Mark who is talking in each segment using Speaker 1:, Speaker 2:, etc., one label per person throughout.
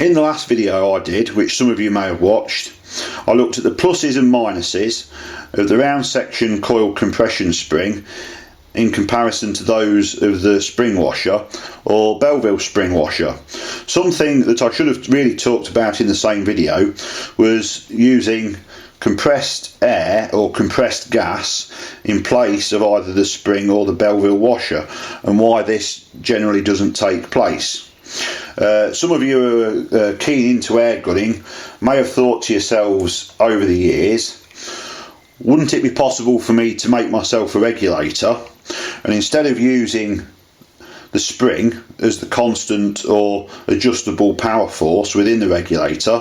Speaker 1: In the last video I did, which some of you may have watched, I looked at the pluses and minuses of the round section coil compression spring in comparison to those of the spring washer or Belleville Spring Washer. Something that I should have really talked about in the same video was using compressed air or compressed gas in place of either the spring or the Belleville washer, and why this generally doesn't take place. Some of you who are keen into air gunning may have thought to yourselves over the years, wouldn't it be possible for me to make myself a regulator, and instead of using the spring as the constant or adjustable power force within the regulator,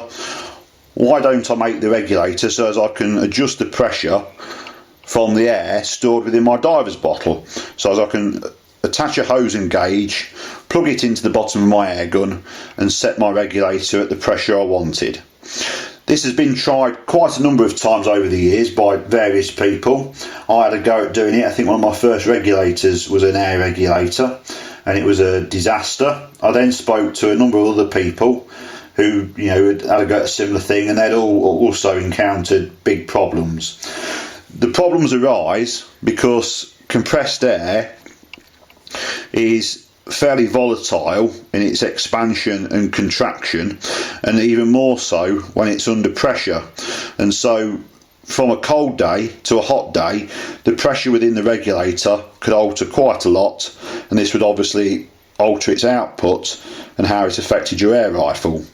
Speaker 1: why don't I make the regulator so as I can adjust the pressure from the air stored within my diver's bottle, so as I can attach a hose and gauge, plug it into the bottom of my air gun and set my regulator at the pressure I wanted. This has been tried quite a number of times over the years by various people. I had a go at doing it. I think one of my first regulators was an air regulator and it was a disaster. I then spoke to a number of other people who had a go at a similar thing, and they'd all also encountered big problems. The problems arise because compressed air is fairly volatile in its expansion and contraction, and even more so when it's under pressure. And so from a cold day to a hot day, the pressure within the regulator could alter quite a lot, and this would obviously alter its output and how it affected your air rifle.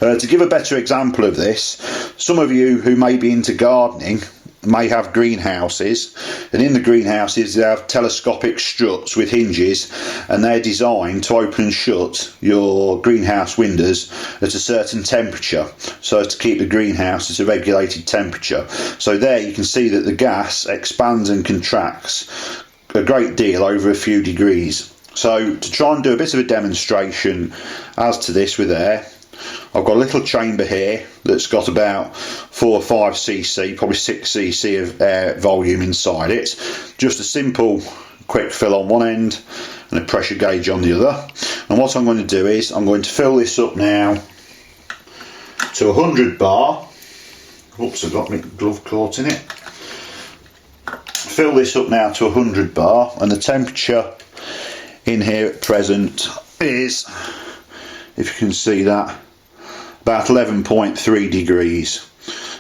Speaker 1: To give a better example of this, some of you who may be into gardening may have greenhouses, and in the greenhouses they have telescopic struts with hinges, and they're designed to open and shut your greenhouse windows at a certain temperature, so as to keep the greenhouse at a regulated temperature. So there you can see that the gas expands and contracts a great deal over a few degrees. So to try and do a bit of a demonstration as to this with air, I've got a little chamber here that's got about 4 or 5 cc, probably 6 cc of air volume inside it. Just a simple quick fill on one end and a pressure gauge on the other. And what I'm going to do is I'm going to fill this up now to 100 bar. Oops, I've got my glove caught in it. Fill this up now to 100 bar, and the temperature in here at present is, if you can see that, about 11.3 degrees.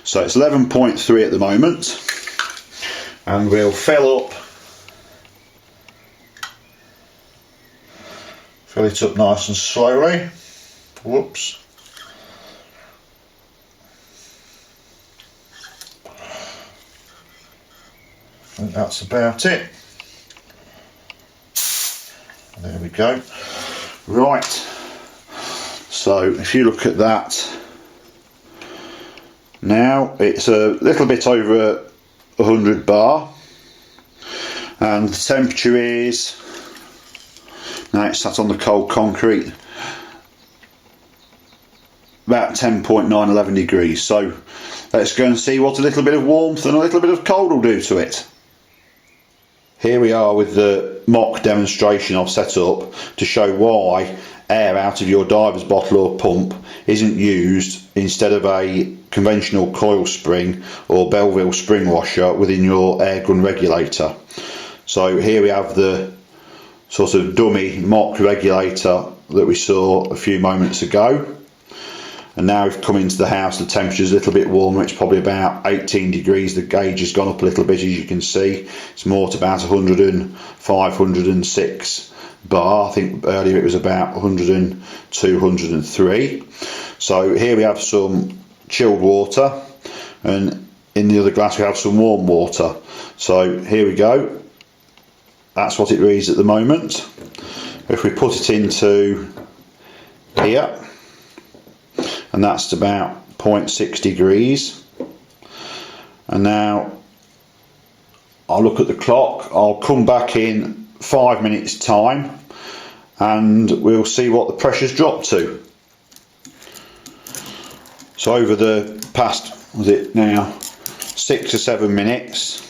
Speaker 1: So it's 11.3 at the moment, and we'll fill it up nice and slowly. Whoops. I think that's about it. There we go. Right. So if you look at that, now it's a little bit over 100 bar, and the temperature is, now it's sat on the cold concrete, about 10.9, 11 degrees. So let's go and see what a little bit of warmth and a little bit of cold will do to it. Here we are with the mock demonstration I've set up to show why air out of your diver's bottle or pump isn't used instead of a conventional coil spring or Belleville Spring Washer within your Airgun Regulator. So here we have the sort of dummy mock regulator that we saw a few moments ago, and now we've come into the house. The temperature's a little bit warmer, it's probably about 18 degrees. The gauge has gone up a little bit, as you can see. It's more to about 105, 106 bar. I think earlier it was about 102, 103. So here we have some chilled water, and in the other glass we have some warm water. So here we go. That's what it reads at the moment. If we put it into here, and that's about 0.6 degrees. And now I'll look at the clock. I'll come back in 5 minutes time and we'll see what the pressure's dropped to. So over the past, was it now 6 or 7 minutes,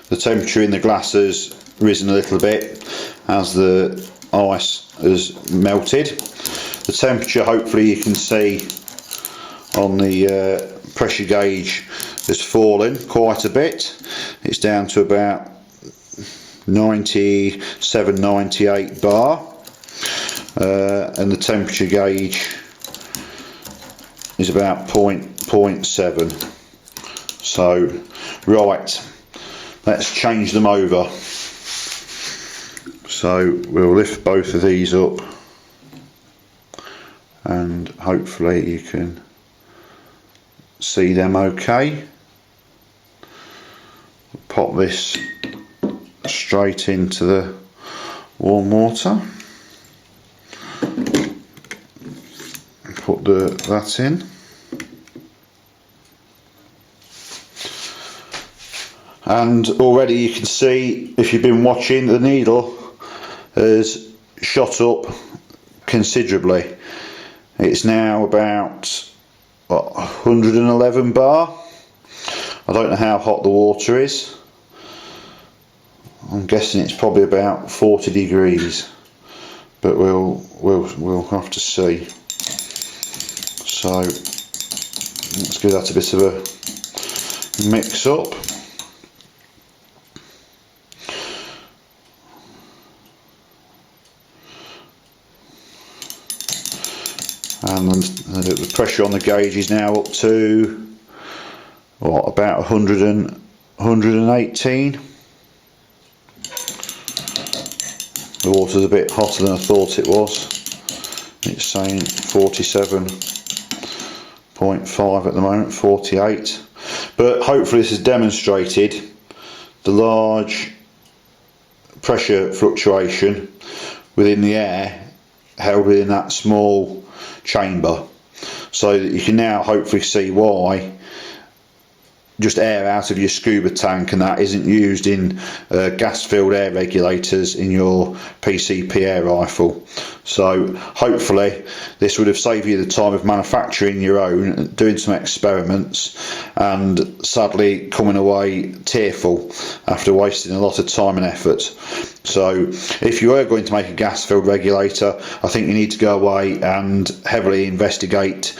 Speaker 1: the temperature in the glass has risen a little bit as the ice has melted. The temperature, hopefully you can see on the pressure gauge, has fallen quite a bit. It's down to about 97, 98 bar, and the temperature gauge is about 0.7. So right, let's change them over. So we'll lift both of these up and hopefully you can see them okay. Pop this straight into the warm water. Put that in. And already you can see, if you've been watching, the needle has shot up considerably. It's now about 111 bar. I don't know how hot the water is. I'm guessing it's probably about 40 degrees, but we'll have to see. So let's give that a bit of a mix up. And the pressure on the gauge is now up to what, about 118. The water's a bit hotter than I thought it was. It's saying 47.5 at the moment, 48. But hopefully this has demonstrated the large pressure fluctuation within the air held within that small chamber, so that you can now hopefully see why just air out of your scuba tank and that isn't used in gas filled air regulators in your PCP air rifle. So hopefully this would have saved you the time of manufacturing your own, doing some experiments, and sadly coming away tearful after wasting a lot of time and effort. So if you are going to make a gas filled regulator, I think you need to go away and heavily investigate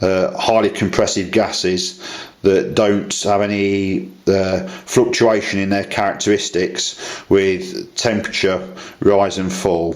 Speaker 1: highly compressive gases that don't have any fluctuation in their characteristics with temperature rise and fall.